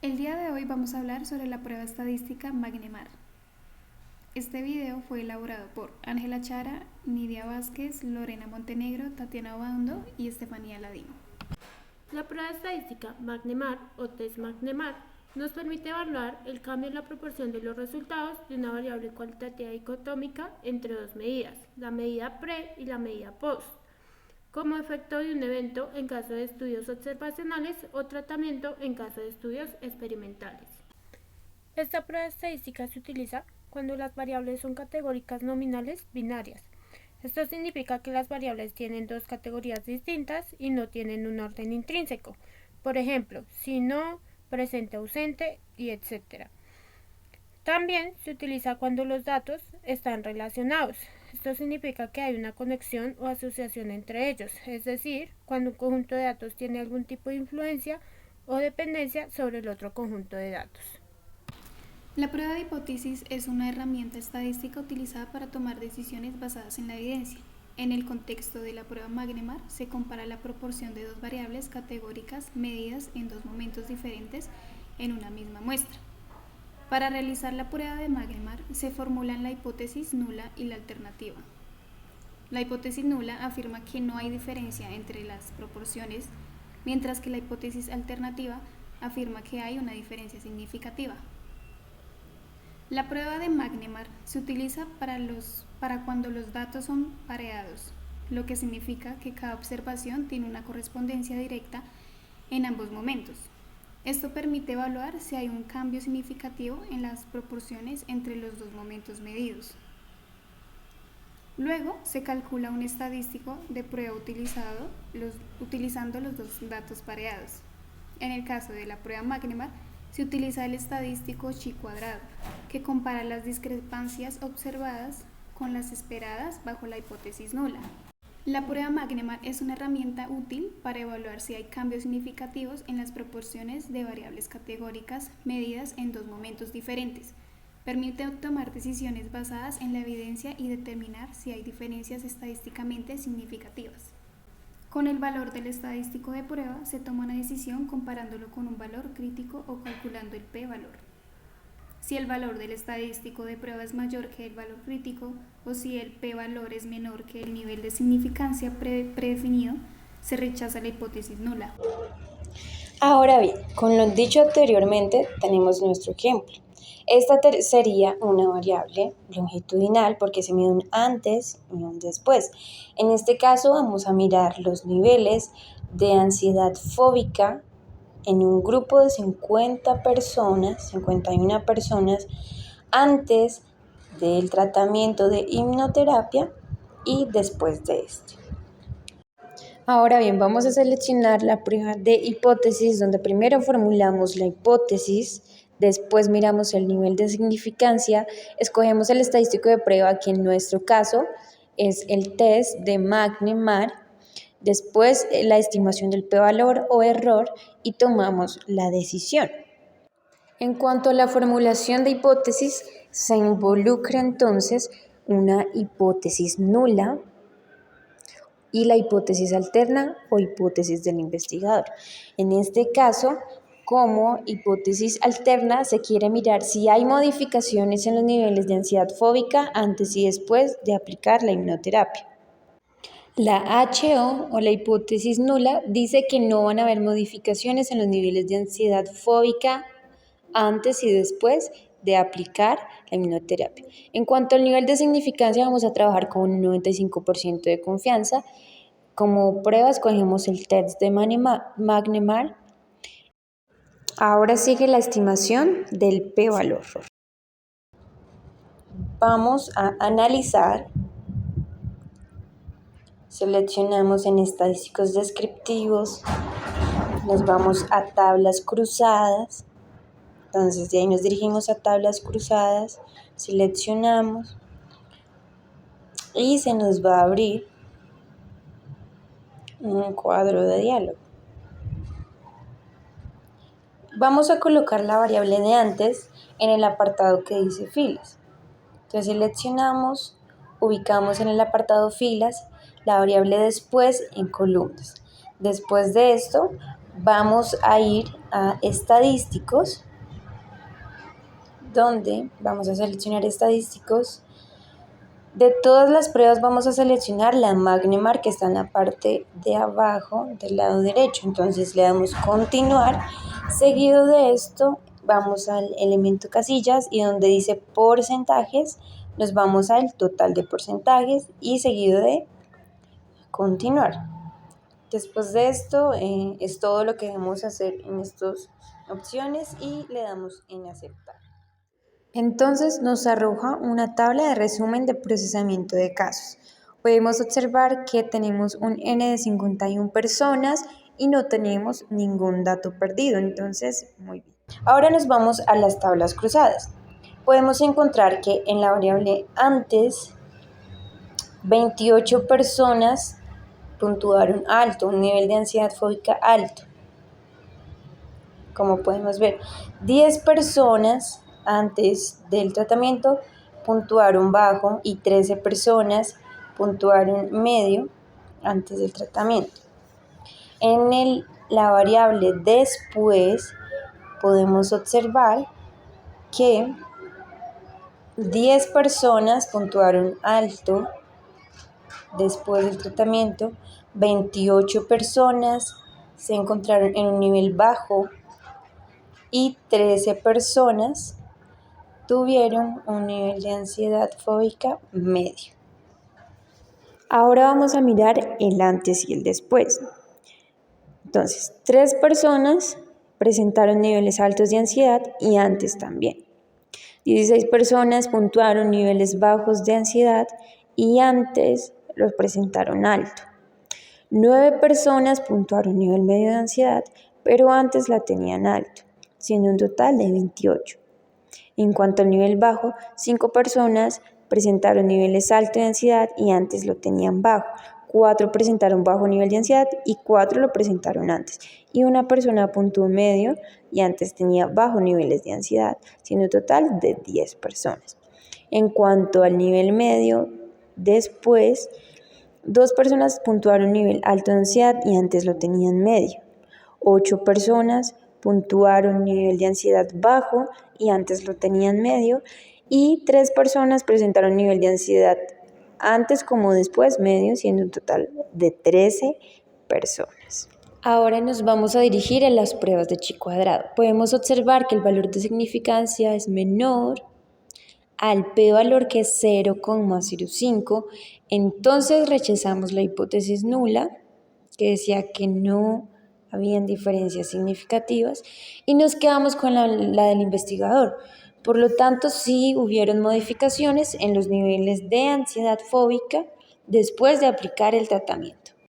El día de hoy vamos a hablar sobre la prueba estadística Magnemar. Este video fue elaborado por Ángela Chara, Nidia Vázquez, Lorena Montenegro, Tatiana Obando y Estefanía Ladino. La prueba estadística Magnemar o test Magnemar nos permite evaluar el cambio en la proporción de los resultados de una variable cualitativa dicotómica entre dos medidas, la medida pre y la medida post, como efecto de un evento en caso de estudios observacionales o tratamiento en caso de estudios experimentales. Esta prueba estadística se utiliza cuando las variables son categóricas nominales binarias. Esto significa que las variables tienen dos categorías distintas y no tienen un orden intrínseco. Por ejemplo, si no, presente ausente y etc. También se utiliza cuando los datos están relacionados. Esto significa que hay una conexión o asociación entre ellos, es decir, cuando un conjunto de datos tiene algún tipo de influencia o dependencia sobre el otro conjunto de datos. La prueba de hipótesis es una herramienta estadística utilizada para tomar decisiones basadas en la evidencia. En el contexto de la prueba Magnemar se compara la proporción de dos variables categóricas medidas en dos momentos diferentes en una misma muestra. Para realizar la prueba de Magnemar se formulan la hipótesis nula y la alternativa. La hipótesis nula afirma que no hay diferencia entre las proporciones, mientras que la hipótesis alternativa afirma que hay una diferencia significativa. La prueba de Magnemar se utiliza para cuando los datos son pareados, lo que significa que cada observación tiene una correspondencia directa en ambos momentos. Esto permite evaluar si hay un cambio significativo en las proporciones entre los dos momentos medidos. Luego se calcula un estadístico de prueba utilizando los dos datos pareados. En el caso de la prueba Magnemar, se utiliza el estadístico chi-cuadrado, que compara las discrepancias observadas con las esperadas bajo la hipótesis nula. La prueba Magnemar es una herramienta útil para evaluar si hay cambios significativos en las proporciones de variables categóricas medidas en dos momentos diferentes. Permite tomar decisiones basadas en la evidencia y determinar si hay diferencias estadísticamente significativas. Con el valor del estadístico de prueba se toma una decisión comparándolo con un valor crítico o calculando el p-valor. Si el valor del estadístico de prueba es mayor que el valor crítico o si el p-valor es menor que el nivel de significancia predefinido, se rechaza la hipótesis nula. Ahora bien, con lo dicho anteriormente, tenemos nuestro ejemplo. Esta sería una variable longitudinal porque se mide un antes y un después. En este caso vamos a mirar los niveles de ansiedad fóbica en un grupo de 51 personas antes del tratamiento de hipnoterapia y después de este. Ahora bien, vamos a seleccionar la prueba de hipótesis, donde primero formulamos la hipótesis, después miramos el nivel de significancia, escogemos el estadístico de prueba, que en nuestro caso es el test de Magnemar, después la estimación del p-valor o error y tomamos la decisión. En cuanto a la formulación de hipótesis, se involucra entonces una hipótesis nula y la hipótesis alterna o hipótesis del investigador. En este caso, como hipótesis alterna, se quiere mirar si hay modificaciones en los niveles de ansiedad fóbica antes y después de aplicar la hipnoterapia. La HO o la hipótesis nula dice que no van a haber modificaciones en los niveles de ansiedad fóbica antes y después de aplicar la hipnoterapia. En cuanto al nivel de significancia, vamos a trabajar con un 95% de confianza. Como prueba escogemos el test de Magnemar. Ahora sigue la estimación del p-valor. Vamos a analizar. Seleccionamos en estadísticos descriptivos. Nos vamos a tablas cruzadas. Entonces de ahí nos dirigimos a tablas cruzadas. Seleccionamos. Y se nos va a abrir un cuadro de diálogo. Vamos a colocar la variable de antes en el apartado que dice filas. Entonces seleccionamos, ubicamos en el apartado filas la variable después en columnas. Después de esto vamos a ir a estadísticos, donde vamos a seleccionar estadísticos. De todas las pruebas vamos a seleccionar la Magnemar, que está en la parte de abajo del lado derecho. Entonces le damos continuar. Seguido de esto vamos al elemento casillas y donde dice porcentajes nos vamos al total de porcentajes y seguido de continuar. Después de esto es todo lo que debemos hacer en estas opciones y le damos en aceptar. Entonces nos arroja una tabla de resumen de procesamiento de casos. Podemos observar que tenemos un N de 51 personas y no tenemos ningún dato perdido, entonces muy bien. Ahora nos vamos a las tablas cruzadas. Podemos encontrar que en la variable antes, 28 personas puntuaron alto, un nivel de ansiedad fóbica alto. Como podemos ver, 10 personas antes del tratamiento puntuaron bajo y 13 personas puntuaron medio antes del tratamiento. En la variable después podemos observar que 10 personas puntuaron alto después del tratamiento, 28 personas se encontraron en un nivel bajo y 13 personas tuvieron un nivel de ansiedad fóbica medio. Ahora vamos a mirar el antes y el después. Entonces, 3 personas presentaron niveles altos de ansiedad y antes también. 16 personas puntuaron niveles bajos de ansiedad y antes los presentaron alto. 9 personas puntuaron nivel medio de ansiedad, pero antes la tenían alto, siendo un total de 28. En cuanto al nivel bajo, 5 personas presentaron niveles altos de ansiedad y antes lo tenían bajo. 4 presentaron bajo nivel de ansiedad y 4 lo presentaron antes. Y una persona puntuó medio y antes tenía bajo niveles de ansiedad, siendo un total de 10 personas. En cuanto al nivel medio, después, 2 personas puntuaron nivel alto de ansiedad y antes lo tenían medio. 8 personas puntuaron nivel de ansiedad bajo y antes lo tenían medio. Y 3 personas presentaron nivel de ansiedad antes como después medio, siendo un total de 13 personas. Ahora nos vamos a dirigir a las pruebas de chi cuadrado. Podemos observar que el valor de significancia es menor al p-valor, que es 0,05, entonces rechazamos la hipótesis nula, que decía que no habían diferencias significativas, y nos quedamos con la del investigador. Por lo tanto, sí hubieron modificaciones en los niveles de ansiedad fóbica después de aplicar el tratamiento.